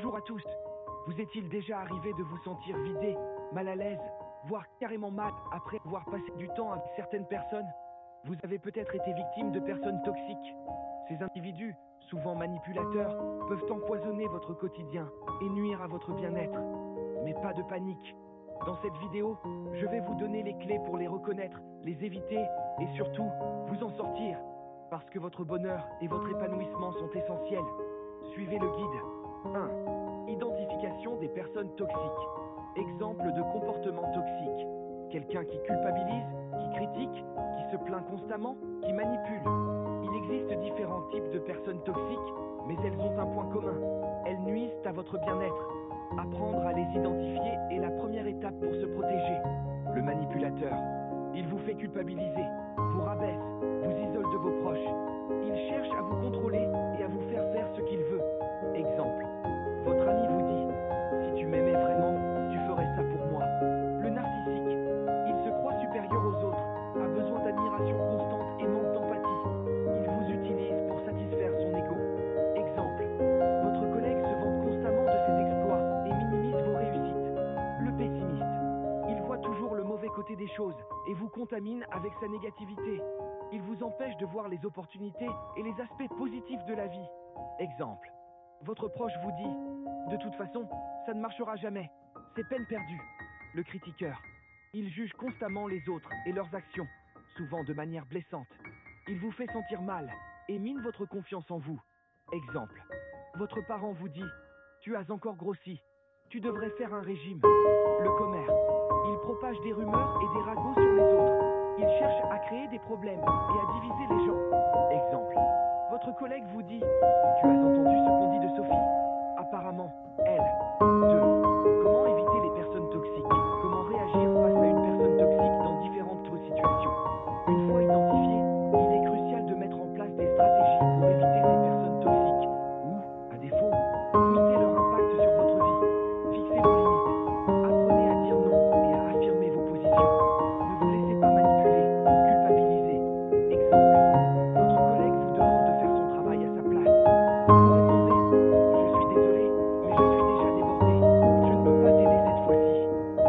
Bonjour à tous. Vous est-il déjà arrivé de vous sentir vidé, mal à l'aise, voire carrément mal après avoir passé du temps avec certaines personnes? Vous avez peut-être été victime de personnes toxiques. Ces individus, souvent manipulateurs, peuvent empoisonner votre quotidien et nuire à votre bien-être. Mais pas de panique. Dans cette vidéo, je vais vous donner les clés pour les reconnaître, les éviter et surtout, vous en sortir. Parce que votre bonheur et votre épanouissement sont essentiels. Suivez le guide. 1. Identification des personnes toxiques. Exemple de comportement toxique. Quelqu'un qui culpabilise, qui critique, qui se plaint constamment, qui manipule. Il existe différents types de personnes toxiques, mais elles ont un point commun. Elles nuisent à votre bien-être. Apprendre à les identifier est la première étape pour se protéger. Le manipulateur. Il vous fait culpabiliser, vous rabaisse, vous isole de vos proches. Il cherche à vous contrôler et à vous faire faire ce qu'il veut. Exemple. Votre ami vous dit « Si tu m'aimais vraiment, tu ferais ça pour moi ». Le narcissique. Il se croit supérieur aux autres, a besoin d'admiration constante et manque d'empathie. Il vous utilise pour satisfaire son ego. Exemple. Votre collègue se vante constamment de ses exploits et minimise vos réussites. Le pessimiste. Il voit toujours le mauvais côté des choses et vous contamine avec sa négativité. Il vous empêche de voir les opportunités et les aspects positifs de la vie. Exemple. Votre proche vous dit « De toute façon, ça ne marchera jamais. C'est peine perdue ». Le critiqueur. Il juge constamment les autres et leurs actions, souvent de manière blessante. Il vous fait sentir mal et mine votre confiance en vous. Exemple. Votre parent vous dit « Tu as encore grossi. Tu devrais faire un régime ». Le commère. Il propage des rumeurs et des ragots sur les autres. Il cherche à créer des problèmes et à diviser les gens. Exemple. Votre collègue vous dit « Tu as entendu ce qu'on dit de Sophie ? Apparemment, elle. » 2. Comment éviter les personnes toxiques? Comment réagir face à une personne toxique dans différentes situations? Une fois identifié, il est crucial de mettre en place des stratégies pour éviter ces personnes toxiques ou, à défaut, limiter leur impact sur votre vie. Fixez vos limites. Apprenez à dire non et à affirmer vos positions. Ne vous laissez pas manipuler ou culpabiliser. Exemple. Votre collègue vous demande de faire son travail à sa place. Vous répondez « Je suis désolé, mais je suis déjà débordé. Je ne peux pas t'aider cette fois-ci. »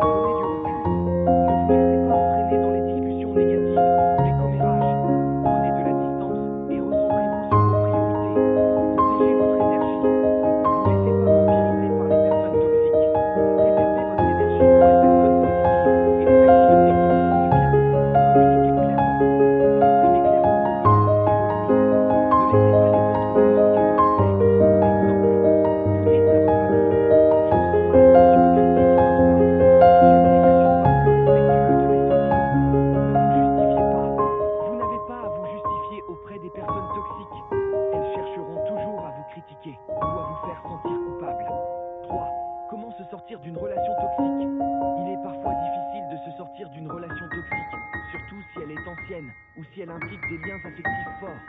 Prenez du recul. Ne vous laissez pas entraîner dans les discussions négatives ou les commérages. Prenez de la distance et recentrez-vous sur vos priorités. Protégez votre énergie. Ne vous laissez pas vampiriser par les personnes toxiques. Réservez votre énergie pour les personnes positives et les activités qui vous font du bien. Communiquez clairement. Exprimez clairement vos besoins et vos limites. Ne laissez pas les autres vous manquer de respect. Exemple. Vous dites à votre ami « Je me sens mal quand tu me critiques sans droit. Si je dis que tu sois plus respectueux de mes sentiments. » Ne vous justifiez pas. Vous n'avez pas à vous justifier auprès des personnes toxiques. Elles chercheront toujours à vous critiquer ou à vous faire sentir coupable. 3. Comment se sortir d'une relation toxique? Il est parfois difficile de se sortir d'une relation toxique, surtout si elle est ancienne ou si elle implique des liens affectifs forts.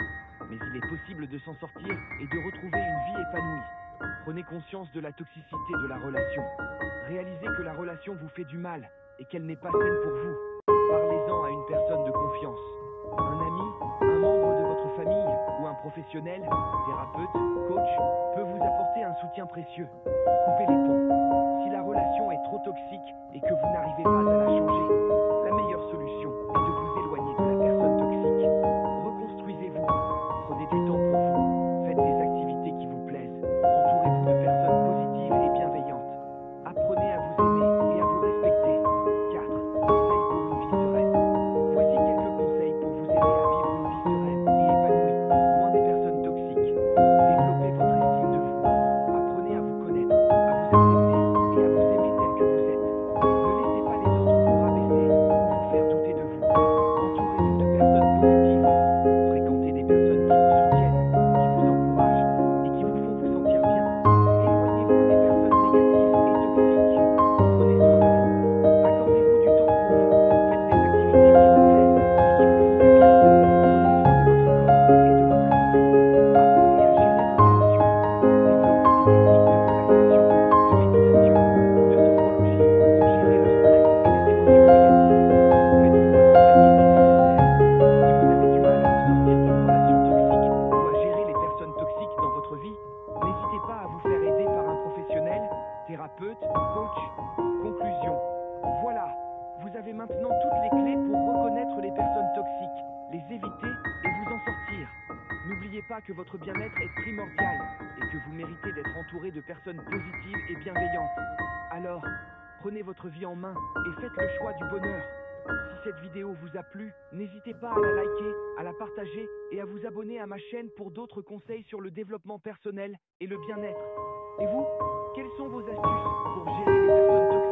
Mais il est possible de s'en sortir et de retrouver une vie épanouie. Prenez conscience de la toxicité de la relation. Réalisez que la relation vous fait du mal et qu'elle n'est pas saine pour vous. Parlez-en à une personne de confiance. Un ami, un membre de votre famille ou un professionnel, thérapeute, coach, peut vous apporter un soutien précieux. Coupez les ponts. Si la relation est trop toxique et que vous n'arrivez pas à la changer, la meilleure solution est de vous éloigner de la personne toxique. Reconstruisez-vous. Prenez du temps pour vous. Faites des activités qui vous plaisent. Entourez-vous de personnes positives et bienveillantes. Apprenez à vous aimer et à vous respecter. 4. Conseils pour une vie sereine. Voici quelques conseils pour vous aider à vivre une vie sereine et épanouie, loin des personnes toxiques. Développez votre estime de vous. Apprenez à vous connaître, à vous accepter et à vous aimer tel que vous êtes. Ne laissez pas les autres vous rabaisser ou vous faire douter de vous. pas que votre bien-être est primordial et que vous méritez d'être entouré de personnes positives et bienveillantes. Alors, prenez votre vie en main et faites le choix du bonheur. Si cette vidéo vous a plu, n'hésitez pas à la liker, à la partager et à vous abonner à ma chaîne pour d'autres conseils sur le développement personnel et le bien-être. Et vous, quelles sont vos astuces pour gérer les personnes toxiques?